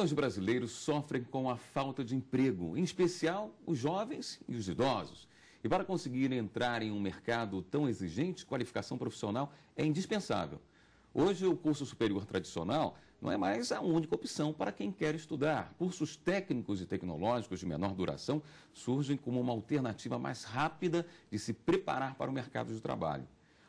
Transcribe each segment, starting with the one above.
Milhões de brasileiros sofrem com a falta de emprego, em especial os jovens e os idosos. E para conseguir entrar em um mercado tão exigente, qualificação profissional é indispensável. Hoje, o curso superior tradicional não é mais a única opção para quem quer estudar. Cursos técnicos e tecnológicos de menor duração surgem como uma alternativa mais rápida de se preparar para o mercado de trabalho.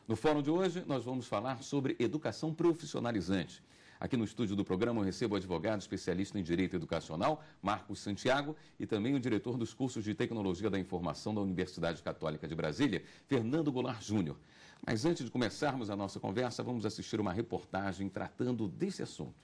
No fórum de hoje, nós vamos falar sobre educação profissionalizante. Aqui no estúdio do programa eu recebo o advogado especialista em Direito Educacional, Marcos Santiago, e também o diretor dos cursos de Tecnologia da Informação da Universidade Católica de Brasília, Fernando Goulart Júnior. Mas antes de começarmos a nossa conversa, vamos assistir uma reportagem tratando desse assunto.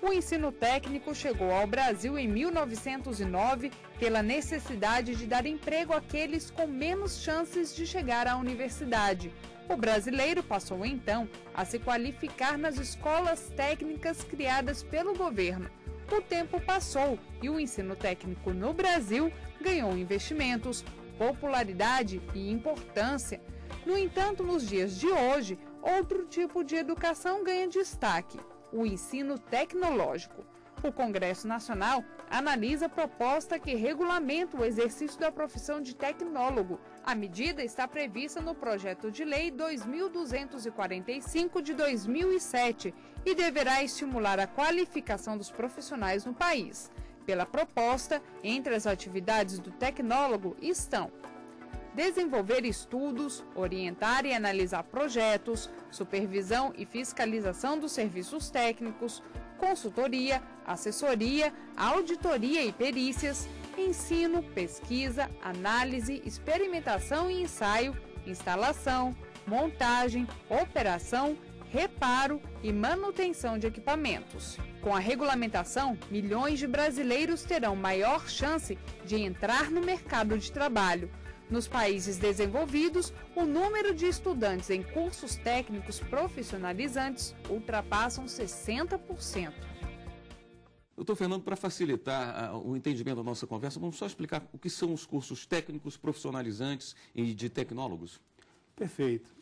O ensino técnico chegou ao Brasil em 1909 pela necessidade de dar emprego àqueles com menos chances de chegar à universidade. O brasileiro passou então a se qualificar nas escolas técnicas criadas pelo governo. O tempo passou e o ensino técnico no Brasil ganhou investimentos, popularidade e importância. No entanto, nos dias de hoje, outro tipo de educação ganha destaque: o ensino tecnológico. O Congresso Nacional analisa a proposta que regulamenta o exercício da profissão de tecnólogo. A medida está prevista no Projeto de Lei 2245 de 2007 e deverá estimular a qualificação dos profissionais no país. Pela proposta, entre as atividades do tecnólogo estão: desenvolver estudos, orientar e analisar projetos, supervisão e fiscalização dos serviços técnicos, consultoria, assessoria, auditoria e perícias, ensino, pesquisa, análise, experimentação e ensaio, instalação, montagem, operação, reparo e manutenção de equipamentos. Com a regulamentação, milhões de brasileiros terão maior chance de entrar no mercado de trabalho. Nos países desenvolvidos, o número de estudantes em cursos técnicos profissionalizantes ultrapassam 60%. Doutor Fernando, para facilitar o entendimento da nossa conversa, vamos só explicar o que são os cursos técnicos profissionalizantes e de tecnólogos. Perfeito.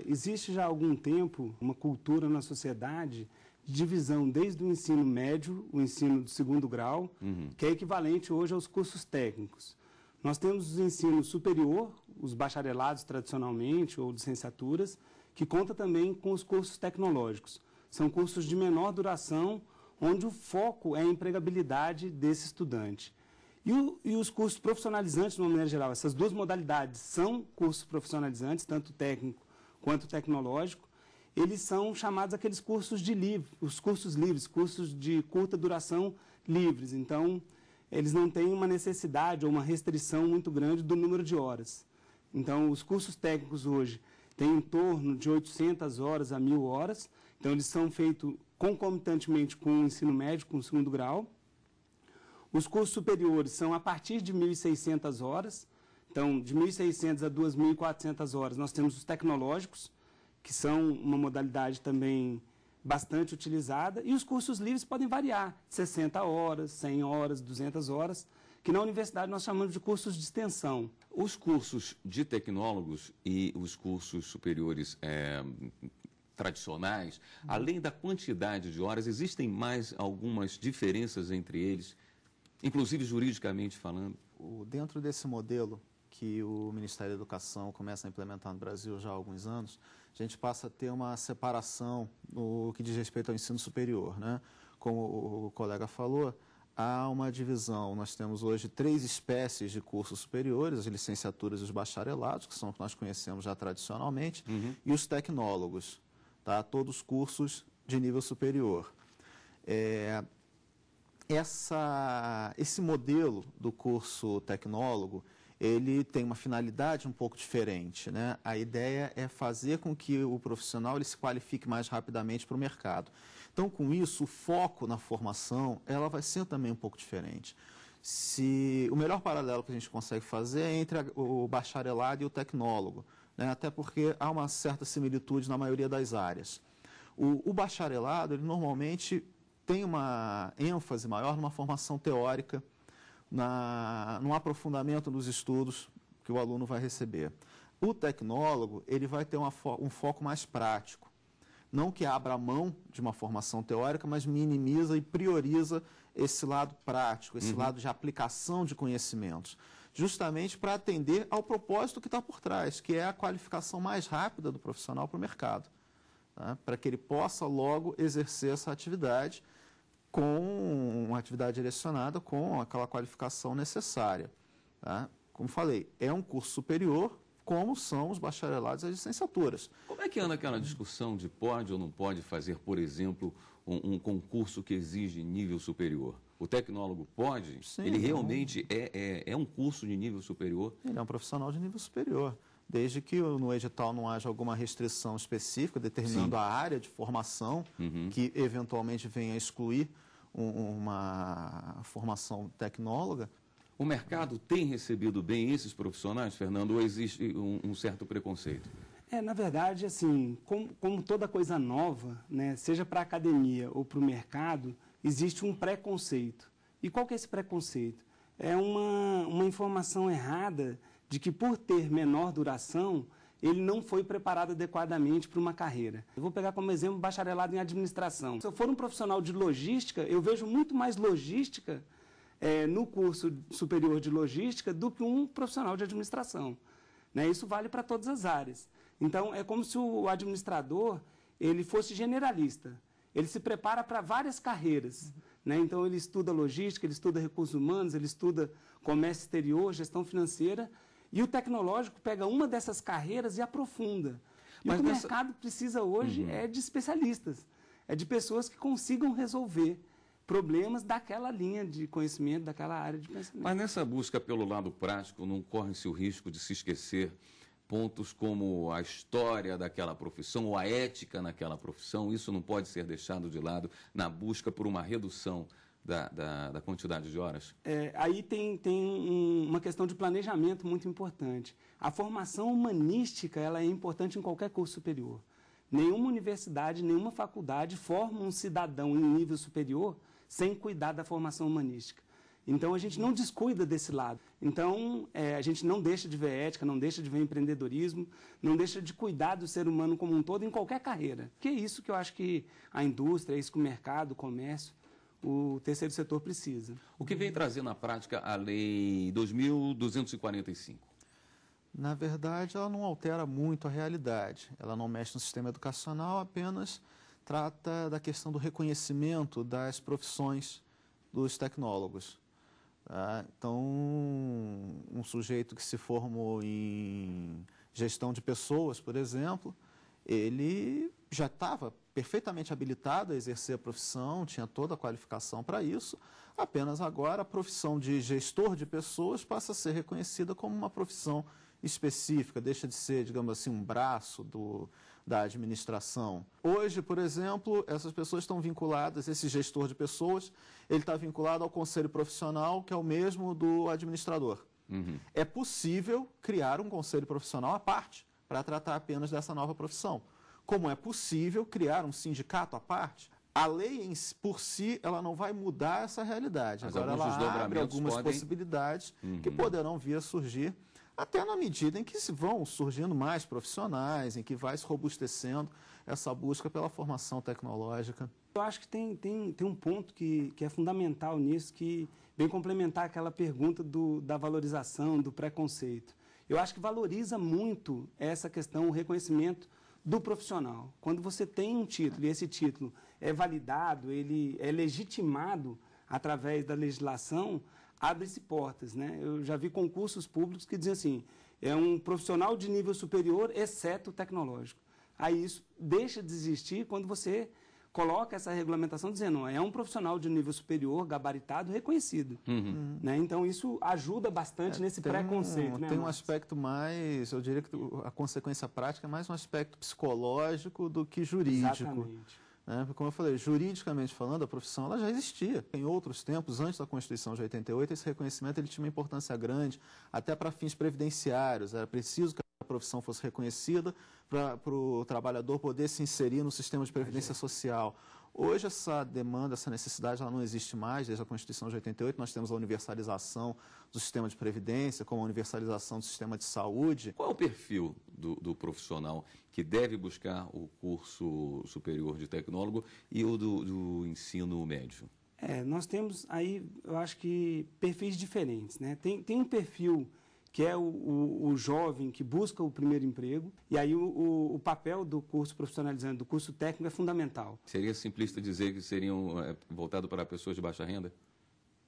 Existe já há algum tempo uma cultura na sociedade de divisão desde o ensino médio, o ensino do segundo grau, que é equivalente hoje aos cursos técnicos. Nós temos o ensino superior, os bacharelados tradicionalmente, ou licenciaturas, que conta também com os cursos tecnológicos. São cursos de menor duração, onde o foco é a empregabilidade desse estudante. E os cursos profissionalizantes, de uma maneira geral, essas duas modalidades são cursos profissionalizantes, tanto técnico quanto tecnológico. Eles são chamados aqueles cursos os cursos livres, cursos de curta duração livres. Então, eles não têm uma necessidade ou uma restrição muito grande do número de horas. Então, os cursos técnicos hoje têm em torno de 800 horas a 1.000 horas. Então, eles são feitos concomitantemente com o ensino médio, com o segundo grau. Os cursos superiores são a partir de 1.600 horas. Então, de 1.600 a 2.400 horas, nós temos os tecnológicos, que são uma modalidade também bastante utilizada, e os cursos livres podem variar, 60 horas, 100 horas, 200 horas, que na universidade nós chamamos de cursos de extensão. Os cursos de tecnólogos e os cursos superiores tradicionais, além da quantidade de horas, existem mais algumas diferenças entre eles, inclusive juridicamente falando? Dentro desse modelo que o Ministério da Educação começa a implementar no Brasil já há alguns anos, a gente passa a ter uma separação no que diz respeito ao ensino superior, né? Como o colega falou, há uma divisão. Nós temos hoje 3 espécies de cursos superiores: as licenciaturas e os bacharelados, que são os que nós conhecemos já tradicionalmente, e os tecnólogos, tá? Todos cursos de nível superior. Esse modelo do curso tecnólogo, ele tem uma finalidade um pouco diferente, né? A ideia é fazer com que o profissional ele se qualifique mais rapidamente para o mercado. Então, com isso, o foco na formação ela vai ser também um pouco diferente. O melhor paralelo que a gente consegue fazer é entre o bacharelado e o tecnólogo, né? Até porque há uma certa similitude na maioria das áreas. O bacharelado, ele normalmente tem uma ênfase maior numa formação teórica, num aprofundamento dos estudos que o aluno vai receber. O tecnólogo, ele vai ter um foco mais prático. não que abra mão de uma formação teórica, mas minimiza e prioriza esse lado prático, esse lado de aplicação de conhecimentos, justamente para atender ao propósito que está por trás, que é a qualificação mais rápida do profissional para o mercado, tá? Para que ele possa logo exercer essa atividade com uma atividade direcionada com aquela qualificação necessária, tá? Como falei, é um curso superior, como são os bacharelados e as licenciaturas. Como é que anda aquela discussão de pode ou não pode fazer, por exemplo, um concurso que exige nível superior? O tecnólogo pode? Sim, ele realmente é um curso de nível superior? Ele é um profissional de nível superior, desde que no edital não haja alguma restrição específica determinando a área de formação que eventualmente venha a excluir uma formação tecnóloga. O mercado tem recebido bem esses profissionais, Fernando, ou existe um certo preconceito? Na verdade, assim, como toda coisa nova, né, seja para a academia ou para o mercado, existe um preconceito. E qual que é esse preconceito? É uma informação errada de que, por ter menor duração, ele não foi preparado adequadamente para uma carreira. Eu vou pegar como exemplo o bacharelado em administração. Se eu for um profissional de logística, eu vejo muito mais logística no curso superior de logística do que um profissional de administração, né? Isso vale para todas as áreas. Então, é como se o administrador ele fosse generalista. Ele se prepara para várias carreiras, né? Então, ele estuda logística, ele estuda recursos humanos, ele estuda comércio exterior, gestão financeira, e o tecnológico pega uma dessas carreiras e aprofunda. E o que o mercado precisa hoje é de especialistas, é de pessoas que consigam resolver problemas daquela linha de conhecimento, daquela área de pensamento. Mas nessa busca pelo lado prático, não corre-se o risco de se esquecer pontos como a história daquela profissão ou a ética naquela profissão? Isso não pode ser deixado de lado na busca por uma redução da quantidade de horas? Aí tem uma questão de planejamento muito importante. A formação humanística ela é importante em qualquer curso superior. Nenhuma universidade, nenhuma faculdade forma um cidadão em nível superior sem cuidar da formação humanística. Então, a gente não descuida desse lado. Então, a gente não deixa de ver ética, não deixa de ver empreendedorismo, não deixa de cuidar do ser humano como um todo em qualquer carreira. Que é isso que eu acho que a indústria, é isso que o mercado, o comércio, o terceiro setor precisa. O que vem trazer na prática a Lei 2.245? Na verdade, ela não altera muito a realidade. Ela não mexe no sistema educacional, apenas trata da questão do reconhecimento das profissões dos tecnólogos. Tá? Então, um sujeito que se formou em gestão de pessoas, por exemplo, ele já estava perfeitamente habilitado a exercer a profissão, tinha toda a qualificação para isso, apenas agora a profissão de gestor de pessoas passa a ser reconhecida como uma profissão específica, deixa de ser, digamos assim, um braço da administração. Hoje, por exemplo, essas pessoas estão vinculadas, esse gestor de pessoas, ele está vinculado ao conselho profissional, que é o mesmo do administrador. É possível criar um conselho profissional à parte, para tratar apenas dessa nova profissão. Como é possível criar um sindicato à parte? A lei, por si, ela não vai mudar essa realidade. Mas agora ela abre algumas possibilidades que poderão vir a surgir, até na medida em que se vão surgindo mais profissionais, em que vai se robustecendo essa busca pela formação tecnológica. Eu acho que tem um ponto que é fundamental nisso, que vem complementar aquela pergunta da valorização, do preconceito. Eu acho que valoriza muito essa questão, o reconhecimento do profissional. Quando você tem um título e esse título é validado, ele é legitimado através da legislação, abre-se portas, né? Eu já vi concursos públicos que dizem assim, é um profissional de nível superior, exceto o tecnológico. Aí isso deixa de existir quando você coloca essa regulamentação dizendo, não, é um profissional de nível superior, gabaritado, reconhecido. Né? Então, isso ajuda bastante nesse preconceito. Tem um aspecto mais, eu diria que a consequência prática é mais um aspecto psicológico do que jurídico. Exatamente. Como eu falei, juridicamente falando, a profissão ela já existia. Em outros tempos, antes da Constituição de 88, esse reconhecimento ele tinha uma importância grande, até para fins previdenciários. Era preciso que a profissão fosse reconhecida para o trabalhador poder se inserir no sistema de previdência social. Hoje essa demanda, essa necessidade, ela não existe mais. Desde a Constituição de 88, nós temos a universalização do sistema de previdência, como a universalização do sistema de saúde. Qual é o perfil do profissional que deve buscar o curso superior de tecnólogo e o do ensino médio? Nós temos aí, eu acho que, perfis diferentes, né? Tem um perfil que é o jovem que busca o primeiro emprego, e aí o papel do curso profissionalizante, do curso técnico, é fundamental. Seria simplista dizer que seriam voltados para pessoas de baixa renda?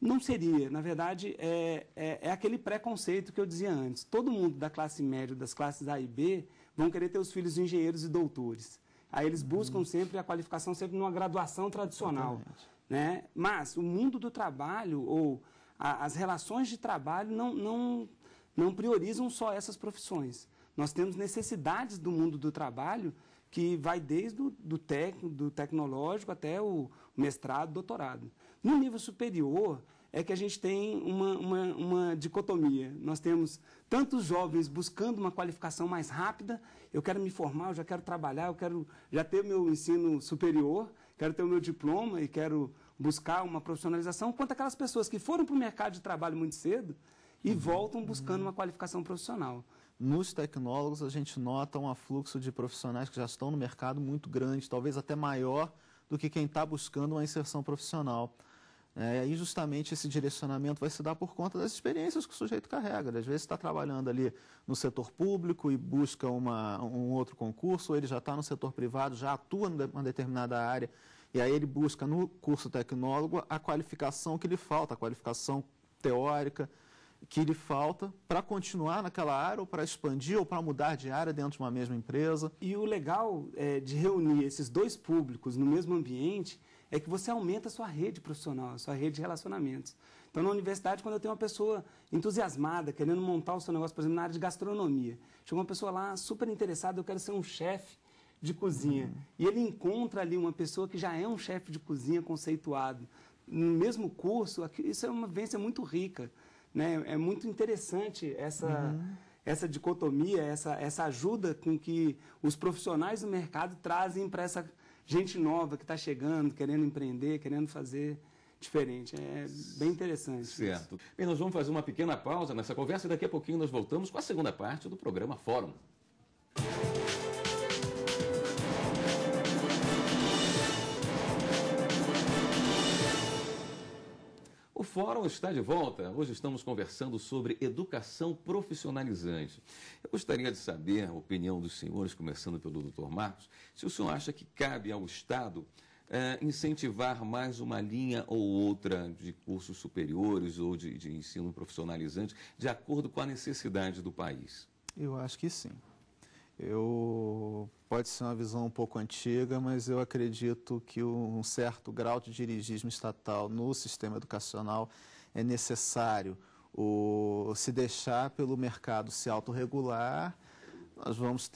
Não seria. Na verdade, é aquele preconceito que eu dizia antes. Todo mundo da classe média, das classes A e B, vão querer ter os filhos engenheiros e doutores. Aí eles buscam sempre a qualificação, sempre numa graduação tradicional. Né? Mas o mundo do trabalho, ou as relações de trabalho, não priorizam só essas profissões. Nós temos necessidades do mundo do trabalho que vai desde do técnico, do tecnológico, até o mestrado, doutorado. No nível superior é que a gente tem uma dicotomia. Nós temos tantos jovens buscando uma qualificação mais rápida, eu quero me formar, eu já quero trabalhar, eu quero já ter meu ensino superior, quero ter o meu diploma e quero buscar uma profissionalização, quanto aquelas pessoas que foram para o mercado de trabalho muito cedo e voltam buscando uma qualificação profissional. Nos tecnólogos, a gente nota um afluxo de profissionais que já estão no mercado muito grande, talvez até maior do que quem está buscando uma inserção profissional. E aí, justamente, esse direcionamento vai se dar por conta das experiências que o sujeito carrega. Às vezes, está trabalhando ali no setor público e busca um outro concurso, ou ele já está no setor privado, já atua numa determinada área, e aí ele busca no curso tecnólogo a qualificação que lhe falta, a qualificação teórica que lhe falta para continuar naquela área, ou para expandir, ou para mudar de área dentro de uma mesma empresa. E o legal de reunir esses dois públicos no mesmo ambiente é que você aumenta a sua rede profissional, a sua rede de relacionamentos. Então, na universidade, quando eu tenho uma pessoa entusiasmada, querendo montar o seu negócio, por exemplo, na área de gastronomia, chega uma pessoa lá super interessada, eu quero ser um chefe de cozinha. E ele encontra ali uma pessoa que já é um chefe de cozinha conceituado. No mesmo curso, isso é uma vivência muito rica. Né? É muito interessante essa dicotomia, essa ajuda com que os profissionais do mercado trazem para essa gente nova que está chegando, querendo empreender, querendo fazer diferente. É bem interessante. Certo. Isso. Bem, nós vamos fazer uma pequena pausa nessa conversa e daqui a pouquinho nós voltamos com a segunda parte do programa Fórum. O Fórum está de volta. Hoje estamos conversando sobre educação profissionalizante. Eu gostaria de saber a opinião dos senhores, começando pelo Dr. Marcos, se o senhor acha que cabe ao Estado incentivar mais uma linha ou outra de cursos superiores ou de ensino profissionalizante, de acordo com a necessidade do país. Eu acho que sim. Pode ser uma visão um pouco antiga, mas eu acredito que um certo grau de dirigismo estatal no sistema educacional é necessário. Se deixar pelo mercado se autorregular, nós vamos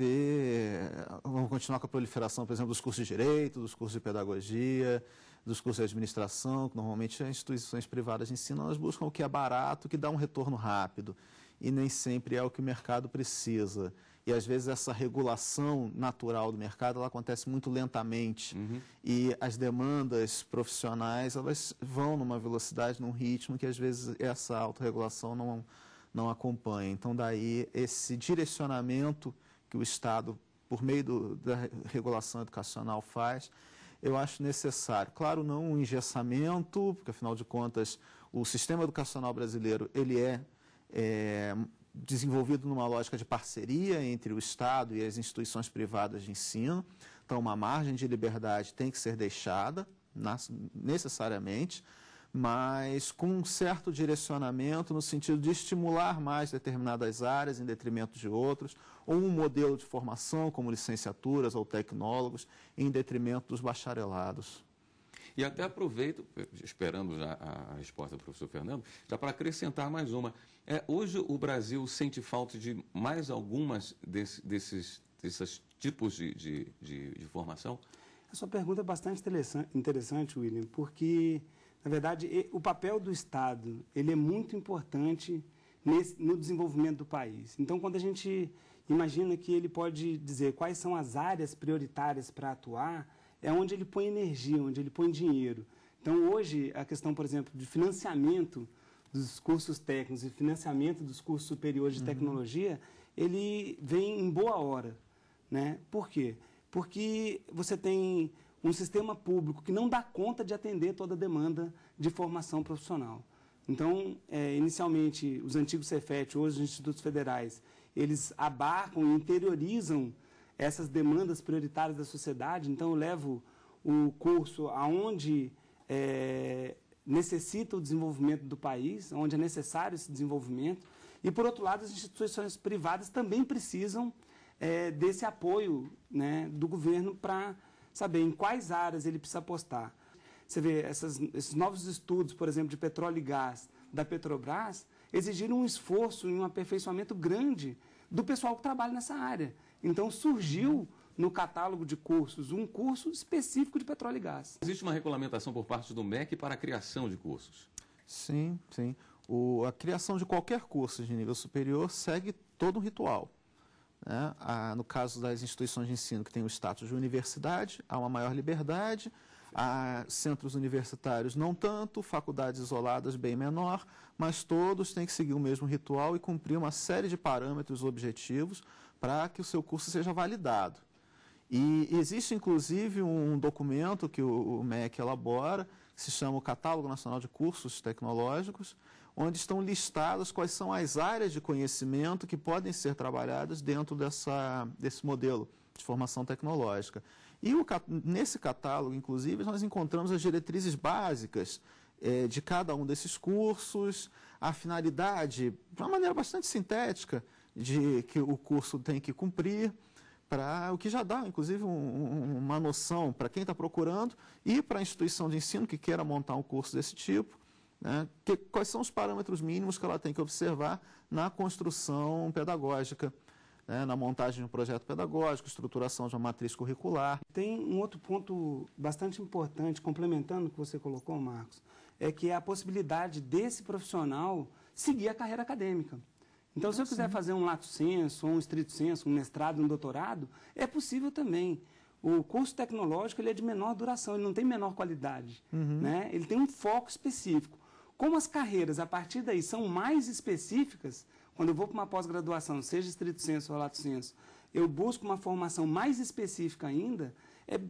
continuar com a proliferação, por exemplo, dos cursos de direito, dos cursos de pedagogia, dos cursos de administração, que normalmente as instituições privadas de ensino, elas buscam o que é barato, o que dá um retorno rápido, e nem sempre é o que o mercado precisa. E, às vezes, essa regulação natural do mercado, ela acontece muito lentamente. E as demandas profissionais, elas vão numa velocidade, num ritmo que, às vezes, essa autorregulação não acompanha. Então, daí, esse direcionamento que o Estado, por meio da regulação educacional, faz, eu acho necessário. Claro, não um engessamento, porque, afinal de contas, o sistema educacional brasileiro, ele é desenvolvido numa lógica de parceria entre o Estado e as instituições privadas de ensino. Então, uma margem de liberdade tem que ser deixada, necessariamente, mas com um certo direcionamento no sentido de estimular mais determinadas áreas em detrimento de outras, ou um modelo de formação, como licenciaturas ou tecnólogos, em detrimento dos bacharelados. E até aproveito, esperando já a resposta do professor Fernando, já para acrescentar mais uma. Hoje o Brasil sente falta de mais algumas desses tipos de formação? A sua pergunta é bastante interessante, William, porque, na verdade, o papel do Estado ele é muito importante no desenvolvimento do país. Então, quando a gente imagina que ele pode dizer quais são as áreas prioritárias para atuar, é onde ele põe energia, onde ele põe dinheiro. Então, hoje, a questão, por exemplo, de financiamento dos cursos técnicos e financiamento dos cursos superiores de tecnologia, ele vem em boa hora, né? Por quê? Porque você tem um sistema público que não dá conta de atender toda a demanda de formação profissional. Então, inicialmente, os antigos Cefet, hoje os institutos federais, eles abarcam e interiorizam essas demandas prioritárias da sociedade. Então, eu levo o curso aonde necessita o desenvolvimento do país, onde é necessário esse desenvolvimento. E, por outro lado, as instituições privadas também precisam desse apoio, né, do governo para saber em quais áreas ele precisa apostar. Você vê, esses novos estudos, por exemplo, de petróleo e gás da Petrobras, exigiram um esforço e um aperfeiçoamento grande do pessoal que trabalha nessa área. Então, surgiu no catálogo de cursos um curso específico de petróleo e gás. Existe uma regulamentação por parte do MEC para a criação de cursos? Sim, sim. A criação de qualquer curso de nível superior segue todo um ritual, né? No caso das instituições de ensino que têm o status de universidade, há uma maior liberdade. Há centros universitários não tanto, faculdades isoladas bem menor, mas todos têm que seguir o mesmo ritual e cumprir uma série de parâmetros objetivos para que o seu curso seja validado. E existe, inclusive, um documento que o MEC elabora, que se chama o Catálogo Nacional de Cursos Tecnológicos, onde estão listadas quais são as áreas de conhecimento que podem ser trabalhadas dentro desse modelo de formação tecnológica. E nesse catálogo, inclusive, nós encontramos as diretrizes básicas de cada um desses cursos, a finalidade, de uma maneira bastante sintética, de que o curso tem que cumprir, o que já dá, inclusive, uma noção para quem está procurando e para a instituição de ensino que queira montar um curso desse tipo, né, quais são os parâmetros mínimos que ela tem que observar na construção pedagógica, na montagem de um projeto pedagógico, estruturação de uma matriz curricular. Tem um outro ponto bastante importante, complementando o que você colocou, Marcos, é que é a possibilidade desse profissional seguir a carreira acadêmica. Então, se eu quiser fazer um lato sensu, um estrito sensu, um mestrado, um doutorado, é possível também. O curso tecnológico ele é de menor duração, ele não tem menor qualidade, né? Ele tem um foco específico. Como as carreiras, a partir daí, são mais específicas, quando eu vou para uma pós-graduação, seja estrito sensu ou lato sensu, eu busco uma formação mais específica ainda, é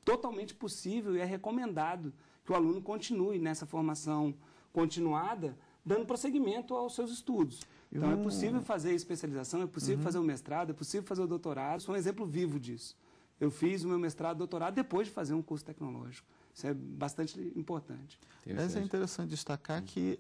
totalmente possível e é recomendado que o aluno continue nessa formação continuada, dando prosseguimento aos seus estudos. Então, é possível fazer especialização, é possível fazer o mestrado, é possível fazer o doutorado. Sou um exemplo vivo disso. Eu fiz o meu mestrado e doutorado depois de fazer um curso tecnológico. Isso é bastante importante. Mas é interessante destacar que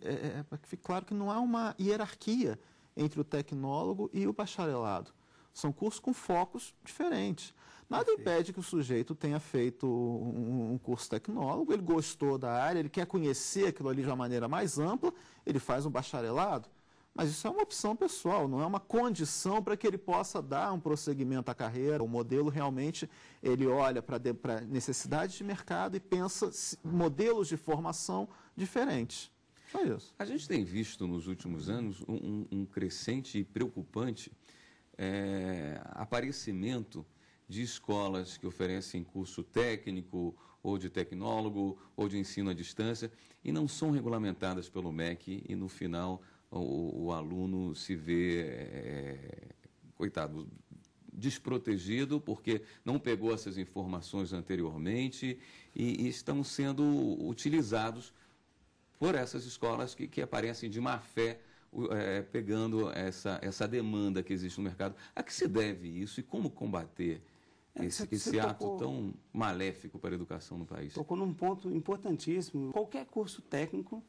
fique claro que não há uma hierarquia entre o tecnólogo e o bacharelado. São cursos com focos diferentes. Nada impede que o sujeito tenha feito um curso tecnólogo, ele gostou da área, ele quer conhecer aquilo ali de uma maneira mais ampla, ele faz um bacharelado. Mas isso é uma opção pessoal, não é uma condição para que ele possa dar um prosseguimento à carreira. O modelo realmente, ele olha para necessidades de mercado e pensa modelos de formação diferentes. Só isso. A gente tem visto nos últimos anos um crescente e preocupante aparecimento de escolas que oferecem curso técnico, ou de tecnólogo, ou de ensino à distância, e não são regulamentadas pelo MEC, e no final o aluno se vê, coitado, desprotegido, porque não pegou essas informações anteriormente e estão sendo utilizados por essas escolas que aparecem de má fé, pegando essa demanda que existe no mercado. A que se deve isso e como combater esse ato tão maléfico para a educação no país? Tocou num ponto importantíssimo. Qualquer curso técnico,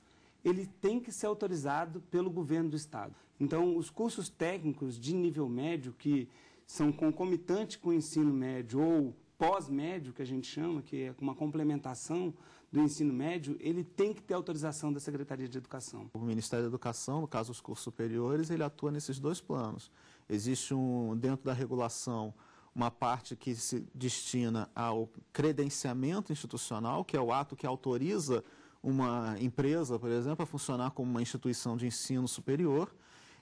ele tem que ser autorizado pelo governo do Estado. Então, os cursos técnicos de nível médio, que são concomitantes com o ensino médio ou pós-médio, que a gente chama, que é uma complementação do ensino médio, ele tem que ter autorização da Secretaria de Educação. O Ministério da Educação, no caso os cursos superiores, ele atua nesses dois planos. Existe dentro da regulação uma parte que se destina ao credenciamento institucional, que é o ato que autoriza uma empresa, por exemplo, a funcionar como uma instituição de ensino superior.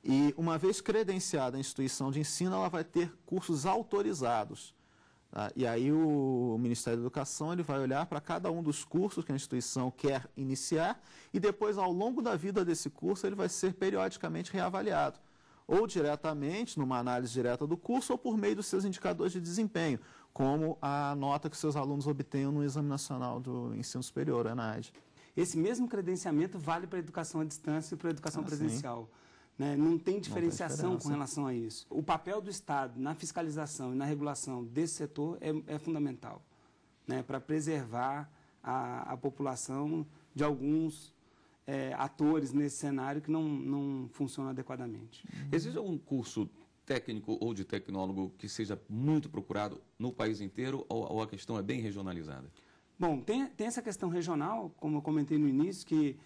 E, uma vez credenciada a instituição de ensino, ela vai ter cursos autorizados. Tá? E aí o Ministério da Educação ele vai olhar para cada um dos cursos que a instituição quer iniciar e depois, ao longo da vida desse curso, ele vai ser periodicamente reavaliado, ou diretamente, numa análise direta do curso, ou por meio dos seus indicadores de desempenho, como a nota que seus alunos obtenham no Exame Nacional do Ensino Superior, o ENAD. Esse mesmo credenciamento vale para a educação à distância e para a educação presencial. Né? Não tem diferenciação com relação a isso. O papel do Estado na fiscalização e na regulação desse setor é fundamental, né? Para preservar a população de alguns atores nesse cenário que não funcionam adequadamente. Existe algum curso técnico ou de tecnólogo que seja muito procurado no país inteiro ou a questão é bem regionalizada? Bom, tem essa questão regional, como eu comentei no início, que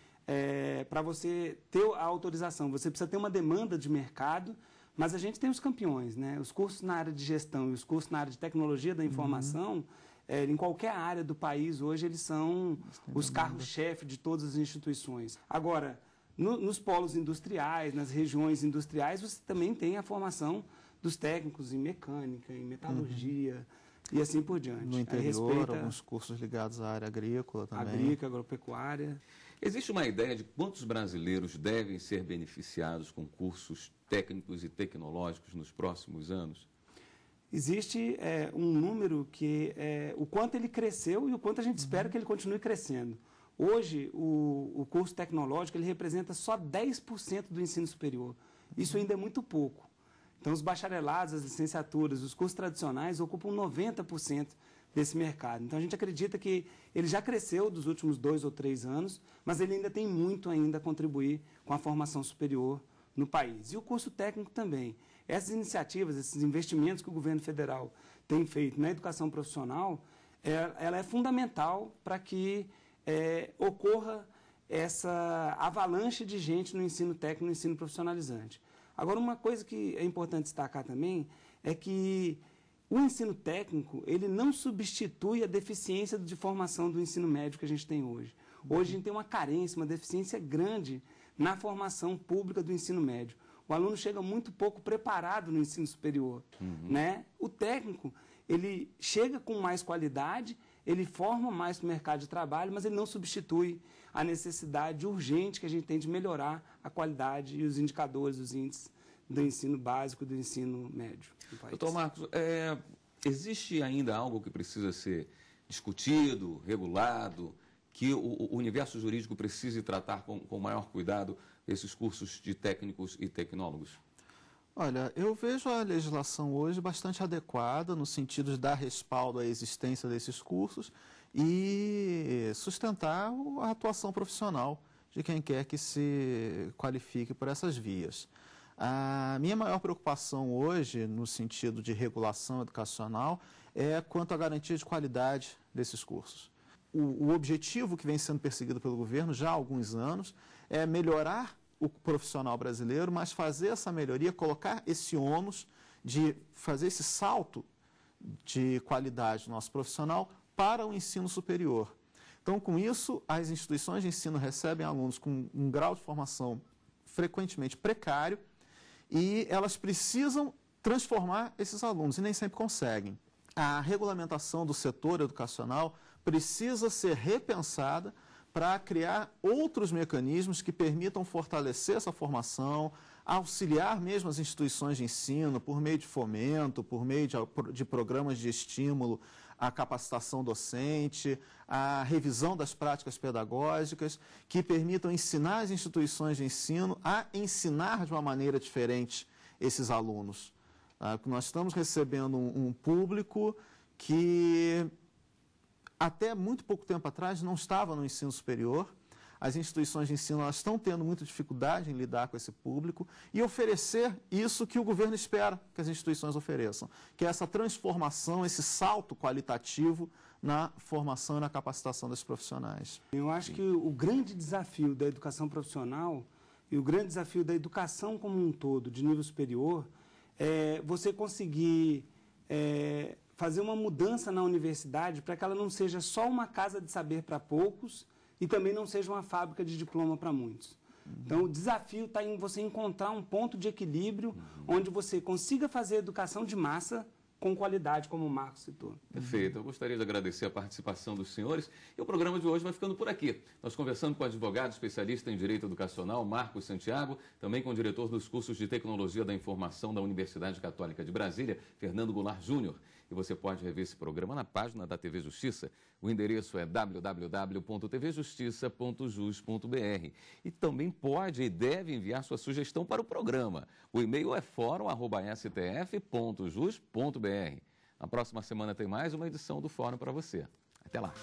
para você ter a autorização, você precisa ter uma demanda de mercado, mas a gente tem os campeões, né? Os cursos na área de gestão e os cursos na área de tecnologia da informação, em qualquer área do país hoje, eles são os carros-chefe de todas as instituições. Agora, nos polos industriais, nas regiões industriais, você também tem a formação dos técnicos em mecânica, em metalurgia, e assim por diante. No interior, alguns cursos ligados à área agrícola também. Agrícola, agropecuária. Existe uma ideia de quantos brasileiros devem ser beneficiados com cursos técnicos e tecnológicos nos próximos anos? Existe um número que o quanto ele cresceu e o quanto a gente espera que ele continue crescendo. Hoje, o curso tecnológico ele representa só 10% do ensino superior. Isso ainda é muito pouco. Então, os bacharelados, as licenciaturas, os cursos tradicionais ocupam 90% desse mercado. Então, a gente acredita que ele já cresceu dos últimos 2 ou 3 anos, mas ele ainda tem muito ainda a contribuir com a formação superior no país. E o curso técnico também. Essas iniciativas, esses investimentos que o governo federal tem feito na educação profissional, ela é fundamental para que ocorra essa avalanche de gente no ensino técnico, no ensino profissionalizante. Agora, uma coisa que é importante destacar também é que o ensino técnico, ele não substitui a deficiência de formação do ensino médio que a gente tem hoje. Hoje a gente tem uma carência, uma deficiência grande na formação pública do ensino médio. O aluno chega muito pouco preparado no ensino superior. Né? O técnico, ele chega com mais qualidade, ele forma mais para o mercado de trabalho, mas ele não substitui a necessidade urgente que a gente tem de melhorar a qualidade e os indicadores, os índices do ensino básico e do ensino médio no país. Doutor Marcos, existe ainda algo que precisa ser discutido, regulado, que o universo jurídico precise tratar com maior cuidado esses cursos de técnicos e tecnólogos? Olha, eu vejo a legislação hoje bastante adequada no sentido de dar respaldo à existência desses cursos e sustentar a atuação profissional de quem quer que se qualifique por essas vias. A minha maior preocupação hoje, no sentido de regulação educacional, é quanto à garantia de qualidade desses cursos. O objetivo que vem sendo perseguido pelo governo já há alguns anos é melhorar o profissional brasileiro, mas fazer essa melhoria, colocar esse ônus de fazer esse salto de qualidade do nosso profissional para o ensino superior. Então, com isso, as instituições de ensino recebem alunos com um grau de formação frequentemente precário e elas precisam transformar esses alunos e nem sempre conseguem. A regulamentação do setor educacional precisa ser repensada para criar outros mecanismos que permitam fortalecer essa formação, auxiliar mesmo as instituições de ensino por meio de fomento, por meio de programas de estímulo à capacitação docente, à revisão das práticas pedagógicas, que permitam ensinar as instituições de ensino a ensinar de uma maneira diferente esses alunos. Nós estamos recebendo um público que até muito pouco tempo atrás não estava no ensino superior. As instituições de ensino elas estão tendo muita dificuldade em lidar com esse público e oferecer isso que o governo espera que as instituições ofereçam, que é essa transformação, esse salto qualitativo na formação e na capacitação desses profissionais. Eu acho que o grande desafio da educação profissional e o grande desafio da educação como um todo, de nível superior, é você conseguir fazer uma mudança na universidade para que ela não seja só uma casa de saber para poucos e também não seja uma fábrica de diploma para muitos. Então, o desafio está em você encontrar um ponto de equilíbrio onde você consiga fazer educação de massa com qualidade, como o Marcos citou. Perfeito. Eu gostaria de agradecer a participação dos senhores. E o programa de hoje vai ficando por aqui. Nós conversamos com o advogado especialista em Direito Educacional, Marcos Santiago, também com o diretor dos cursos de Tecnologia da Informação da Universidade Católica de Brasília, Fernando Goulart Júnior. E você pode rever esse programa na página da TV Justiça. O endereço é www.tvjustiça.jus.br. E também pode e deve enviar sua sugestão para o programa. O e-mail é fórum@stf.jus.br. Na próxima semana tem mais uma edição do Fórum para você. Até lá.